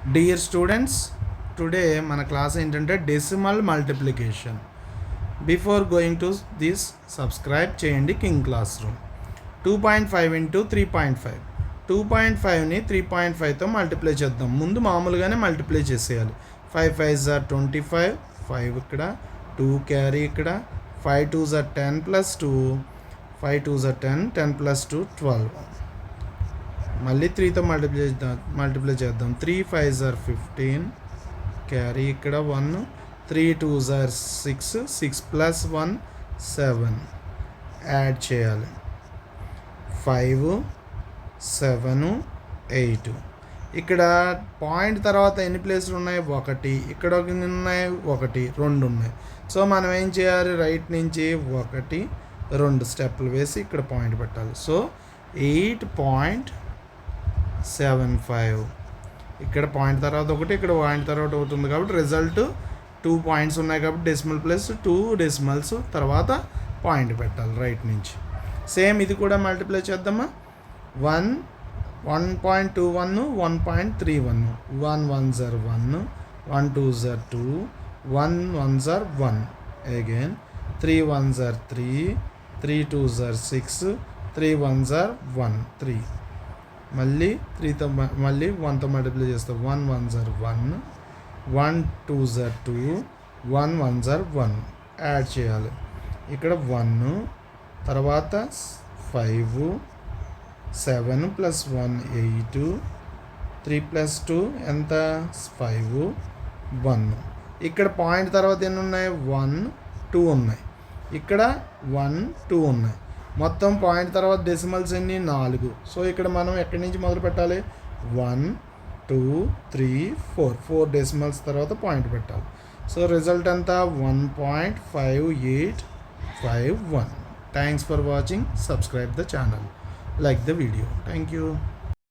Dear students, today మన class ఏంటంటే decimal multiplication. Before going to this subscribe చేయండి King classroom. 2.5 into 3.5, 2.5ని 3.5తో మల్టిప్లై చేద్దాం. ముందు మామూలుగానే మల్టిప్లై చేసేయాలి. 5 5s are 25, 5 ఇక్కడ, 2 క్యారీ ఇక్కడ, 5 2s are 10 plus 2, 5 2s are 10, 10 plus 2 12. మళ్ళీ 3తో మల్టిప్లై చేద్దాం. 3 5s are 15, క్యారీ ఇక్కడ 1, 3 2s are 6, 6 ప్లస్ 1 7, యాడ్ చేయాలి. 5 7 8. ఇక్కడ పాయింట్ తర్వాత ఎన్ని ప్లేసులు ఉన్నాయి? 1. ఇక్కడ ఉన్నాయి 1 2 ఉన్నాయి. సో మనం ఏం చేయాలి? రైట్ నుంచి 1 2 స్టెప్పులు వేసి ఇక్కడ పాయింట్ పెట్టాలి. సో 8.75. ఇక్కడ పాయింట్ తర్వాత 1, ఇక్కడ పాయింట్ తర్వాత 1 ఉంది కాబట్టి రిజల్ట్ 2 పాయింట్స్ ఉన్నాయి కాబట్టి డెసిమల్ ప్లస్ 2 డెసిమల్స్ తర్వాత పాయింట్ పెట్టాలి రైట్ నుంచి. సేమ్ ఇది కూడా మల్టిప్లై చేద్దామా? 1.21 1.31, 1 1s are 1, 1 2s are 2, 1 1s are 1, again 3 1s are 3, 3 2s are 6, 3 1s are 1 3. మళ్ళీ 3తో మళ్ళీ 1తో మల్టిప్లై చేస్తాం. 1 1s are 1, 1 2s are 2, 1 1s are 1, add చేయాలి. ఇక్కడ 1 తర్వాత 5 7 ప్లస్ 1 8, 3 ప్లస్ 2 ఎంత? 5 1. ఇక్కడ పాయింట్ తర్వాత ఎన్ని ఉన్నాయి? 1 2 ఉన్నాయి. ఇక్కడ 1 2 ఉన్నాయి. మొత్తం పాయింట్ తర్వాత డెసిమల్స్ ఎన్ని? 4. సో ఇక్కడ మనం ఎక్కడి నుంచి మొదలు పెట్టాలి? 1 2 3 4 డెసిమల్స్ తర్వాత పాయింట్ పెట్టాలి. సో రిజల్ట్ ఎంత? 1.5851. Thanks for watching. Subscribe the channel, like the video. Thank you.